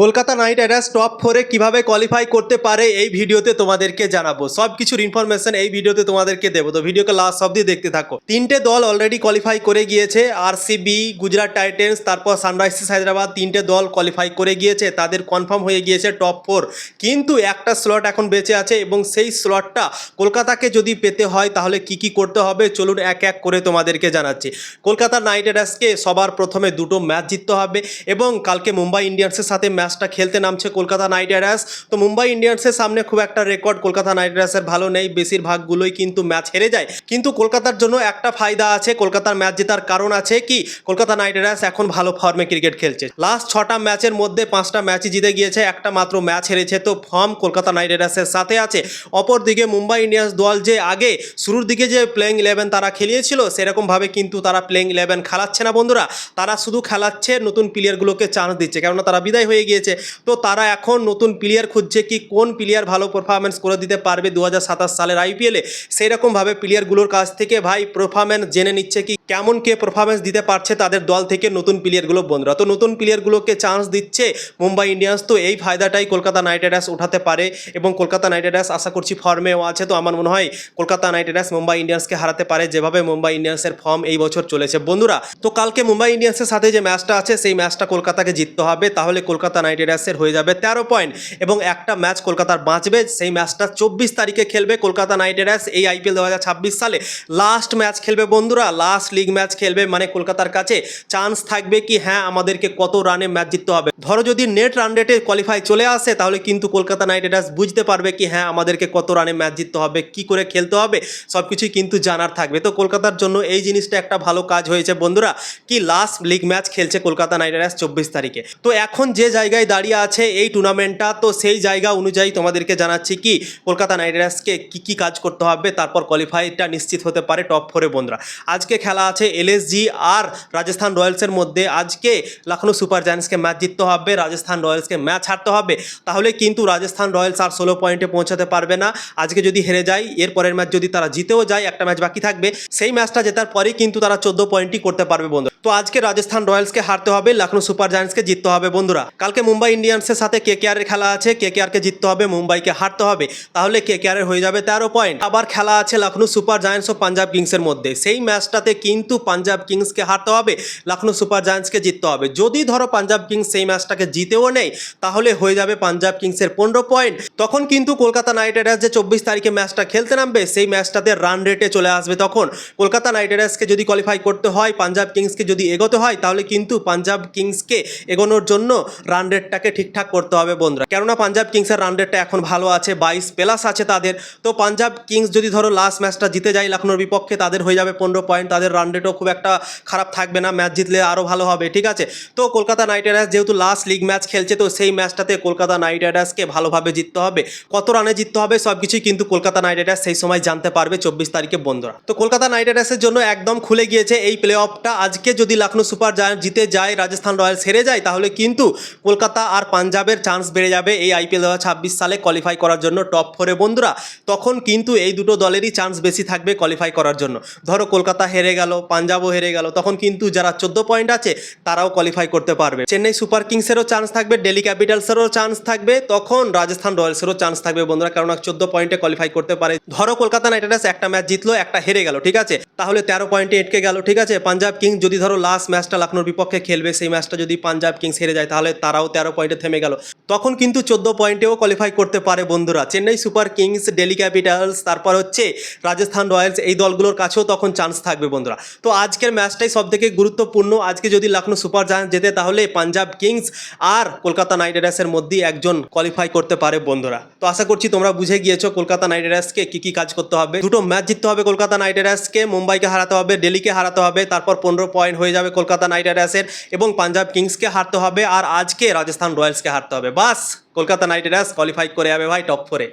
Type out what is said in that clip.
Kolkata night Riders top 4-এ কিভাবে qualify করতে পারে এই ভিডিওতে তোমাদেরকে জানাবো। সব কিছুর ইনফরমেশন এই ভিডিওতে তোমাদেরকে দেবো, তো ভিডিওকে লাস্ট অবধি দেখতে থাকো। তিনটে দল অলরেডি কোয়ালিফাই করে গিয়েছে, আরসিবি, গুজরাট টাইটেন্স, তারপর সানরাইজার্স হায়দ্রাবাদ। তিনটে দল কোয়ালিফাই করে গিয়েছে, তাদের কনফার্ম হয়ে গিয়েছে টপ 4। কিন্তু একটা স্লট এখন বেঁচে আছে এবং সেই স্লটটা কলকাতাকে যদি পেতে হয় তাহলে কি কি করতে হবে চলুন এক এক করে তোমাদেরকে জানাচ্ছি। কলকাতা নাইট রাইডার্সকে সবার প্রথমে দুটো ম্যাচ জিততে হবে এবং কালকে মুম্বাই ইন্ডিয়ান্সের সাথে ম্যাচটা খেলতে নামছে কলকাতা নাইট রাইডার্স। তো মুম্বাই ইন্ডিয়ান্সের সামনে খুব একটা রেকর্ড কলকাতা নাইট রাইডার্সের ভালো নেই, বেশিরভাগগুলোই কিন্তু ম্যাচ হেরে যায়। কিন্তু কলকাতার জন্য একটা ফায়দা আছে, কলকাতার ম্যাচ জেতার কারণ আছে কি, কলকাতা নাইট রাইডার্স এখন ভালো ফর্মে ক্রিকেট খেলছে। লাস্ট 6টা ম্যাচের মধ্যে 5টা ম্যাচই জিতে গিয়েছে, একটা মাত্র ম্যাচ হেরেছে। তো ফর্ম কলকাতা নাইট রাইডার্সের সাথে আছে। অপরদিকে মুম্বাই ইন্ডিয়ান্স দল যে আগে শুরুর দিকে যে প্লেইং 11 তারা খেলিয়েছিল, সেরকমভাবে কিন্তু তারা প্লেইং 11 খেলাচ্ছে না বন্ধুরা। তারা শুধু খেলাচ্ছে নতুন প্লেয়ারগুলোকে চান্স দিচ্ছে, কেননা তারা বিদায় হয়ে গিয়েছে। তো তারা এখন নতুন প্লেয়ার খুঁজছে কি কোন প্লেয়ার ভালো পারফরমেন্স করে দিতে পারবে 2027 সালের আইপিএলে। সেই রকমভাবে প্লেয়ারগুলোর কাছ থেকে ভাই পারফরমেন্স জেনে নিচ্ছে কি কেমন কে পারফরমেন্স দিতে পারছে তাদের দল থেকে নতুন প্লেয়ারগুলো বন্ধুরা। তো নতুন প্লেয়ারগুলোকে চান্স দিচ্ছে মুম্বাই ইন্ডিয়ান্স। তো এই ফায়দাটাই কলকাতা নাইট রাইডার্স উঠাতে পারে এবং কলকাতা নাইট রাইডার্স আশা করছি ফর্মেও আছে। তো আমার মনে হয় কলকাতা নাইট রাইডার্স মুম্বাই ইন্ডিয়ান্সকে হারাতে পারে, যেভাবে মুম্বাই ইন্ডিয়ান্সের ফর্ম এই বছর চলেছে বন্ধুরা। তো কালকে মুম্বাই ইন্ডিয়ান্সের সাথে যে ম্যাচটা আছে সেই ম্যাচটা কলকাতাকে জিততে হবে, তাহলে কলকাতা নাইট রাইডার্সের হয়ে যাবে 13 পয়েন্ট এবং একটা ম্যাচ কলকাতার বাঁচবে। সেই ম্যাচটা 24 তারিখে খেলবে কলকাতা নাইট রাইডার্স এই আইপিএল 2026 সালে লাস্ট ম্যাচ খেলবে বন্ধুরা, লাস্ট লিগ ম্যাচ খেলবে। মানে কলকাতার কাছে চান্স থাকবে কি হ্যাঁ আমাদেরকে কত রানে ম্যাচ জিততে হবে। ধরো যদি নেট রান রেটে কোয়ালিফাই চলে আসে তাহলে কিন্তু কলকাতা নাইট রাইডার্স বুঝতে পারবে কি হ্যাঁ আমাদেরকে কত রানে ম্যাচ জিততে হবে, কি করে খেলতে হবে, সব কিছুই কিন্তু জানার থাকবে। তো কলকাতার জন্য এই জিনিসটা একটা ভালো কাজ হয়েছে বন্ধুরা, কি লাস্ট লিগ ম্যাচ খেলছে কলকাতা নাইট রাইডার্স 24 তারিখে। তো এখন যে জায়গায় দাঁড়িয়ে আছে এই টুর্নামেন্টটা, তো সেই জায়গা অনুযায়ী তোমাদেরকে জানাচ্ছি কি কলকাতা নাইট রাইডার্সকে কী কী কাজ করতে হবে, তারপর কোয়ালিফাইটা নিশ্চিত হতে পারে টপ 4-এ বন্ধুরা। আজকে খেলা আছে এলএসজি আর রাজস্থান রয়্যালসের মধ্যে। আজকে লখনৌ সুপার জায়ান্টসকে ম্যাচ জিততে হবে, রাজস্থান রয়্যালসকে ম্যাচ হারতে হবে, তাহলে কিন্তু রাজস্থান রয়্যালস আর 16 পয়েন্টে পৌঁছাতে পারবে না। আজকে যদি হেরে যায়, এর পরের ম্যাচ যদি তারা জিতেও যায়, একটা ম্যাচ বাকি থাকবে, সেই ম্যাচটা জেতার পরেই কিন্তু তারা 14 পয়েন্টই করতে পারবে বন্ধু। তো আজকে রাজস্থান রয়্যালসকে হারতে হবে, লখনৌ সুপার জায়ান্টসকে জিততে হবে বন্ধুরা। কালকে মুম্বাই ইন্ডিয়ান্সের সাথে কেকেআরের খেলা আছে, কেকেআরকে জিততে হবে, মুম্বাইকে হারতে হবে, তাহলে কেকেআরের হয়ে যাবে 13 পয়েন্ট। আবার খেলা আছে লখনৌ সুপার জায়ান্টস ও পাঞ্জাব কিংসের মধ্যে, সেই ম্যাচটাতে কিন্তু পাঞ্জাব কিংসকে হারতে হবে, লখনৌ সুপার জায়ান্টসকে জিততে হবে। যদি ধরো পাঞ্জাব কিংস সেই ম্যাচটাকে জিতেও নেই, তাহলে হয়ে যাবে পাঞ্জাব কিংসের 15 পয়েন্ট। তখন কিন্তু কলকাতা নাইট রাইডার্স যে 24 তারিখে ম্যাচটা খেলতে নামবে, সেই ম্যাচটাতে রান রেটে চলে আসবে। তখন কলকাতা নাইট রাইডার্সকে যদি কোয়ালিফাই করতে হয়, পাঞ্জাব কিংসকে যদি এগোতে হয়, তাহলে কিন্তু পাঞ্জাব কিংসকে এগোনোর জন্য রান রেটটাকে ঠিকঠাক করতে হবে বন্ধুরা। কেননা পাঞ্জাব কিংসের রান রেটটা এখন ভালো আছে, 22+ আছে তাদের। তো পাঞ্জাব কিংস যদি ধরো লাস্ট ম্যাচটা জিতে যায় লখনৌর বিপক্ষে, তাদের হয়ে যাবে 15 পয়েন্ট, তাদের রান রেটও খুব একটা খারাপ থাকবে না, ম্যাচ জিতলে আরও ভালো হবে, ঠিক আছে। তো কলকাতা নাইট রাইডার্স যেহেতু লাস্ট লিগ ম্যাচ খেলছে, তো সেই ম্যাচটাতে কলকাতা নাইট রাইডার্সকে ভালোভাবে জিততে হবে। কত রানে জিততে হবে সব কিছুই কিন্তু কলকাতা নাইট রাইডার্স সেই সময় জানতে পারবে 24 তারিখে বন্ধুরা। তো কলকাতা নাইট রাইডার্সের জন্য একদম খুলে গিয়েছে এই প্লে অফটা। আজকে যদি লখনৌ সুপার জায়ান্ট জিতে যায়, রাজস্থান রয়্যালস হেরে যায়, তাহলে কিন্তু কলকাতা আর পাঞ্জাবের চান্স বেড়ে যাবে এই আইপিএল 2026 সালে কোয়ালিফাই করার জন্য টপ 4-এ বন্ধুরা। তখন কিন্তু এই দুটো দলেরই চান্স বেশি থাকবে কোয়ালিফাই করার জন্য। ধরো কলকাতা হেরে গেল, পাঞ্জাবও হেরে গেল, তখন কিন্তু যারা 14 পয়েন্ট আছে তারাও কোয়ালিফাই করতে পারবে। চেন্নাই সুপার কিংসেরও চান্স থাকবে, দিল্লি ক্যাপিটালসেরও চান্স থাকবে, তখন রাজস্থান রয়্যালসেরও চান্স থাকবে বন্ধুরা, কারণ 14 পয়েন্টে কোয়ালিফাই করতে পারে। ধরো কলকাতা নাইট রাইডার্স একটা ম্যাচ জিতলো, একটা হেরে গেল, ঠিক আছে, তাহলে 13 পয়েন্টে এটকে গেল, ঠিক আছে। পাঞ্জাব কিংস যদি ধরো লাস্ট ম্যাচটা লখনৌর বিপক্ষে খেলবে, সেই ম্যাচটা যদি পাঞ্জাব কিংস হেরে যায়, তাহলে তারাও 13 পয়েন্টে থেমে গেল, তখন কিন্তু 14 পয়েন্টেও কোয়ালিফাই করতে পারে বন্ধুরা। Chennai Super Kings, Delhi Capitals, তারপর হচ্ছে রাজস্থান রয়্যালস, এই দলগুলোর কাছেও তখন চান্স থাকবে বন্ধুরা। তো আজকের ম্যাচটাই সবথেকে গুরুত্বপূর্ণ। আজকে যদি লখনৌ সুপার জায়ান্টস জেতে, তাহলে পাঞ্জাব কিংস আর কলকাতা নাইট রাইডার্সের মধ্যে একজন কোয়ালিফাই করতে পারে বন্ধুরা। তো আশা করছি তোমরা বুঝে গিয়েছো কলকাতা নাইট রাইডার্সকে কি কি কাজ করতে হবে। দুটো ম্যাচ জিততে হবে কলকাতা নাইট রাইডার্সকে, মুম্বাইকে হারাতে হবে, দিল্লিকে হারাতে হবে, তারপর 15 পয়েন্ট হয়ে যাবে কলকাতা নাইট রাইডার্সের, এবং পাঞ্জাব কিংসকে হারতে হবে, আর আজকে রাজস্থান রয়্যালসকে হারতে হবে। বাস কলকাতা নাইট রাইডার্স কোয়ালিফাই করে যাবে ভাই টপ 4-এ।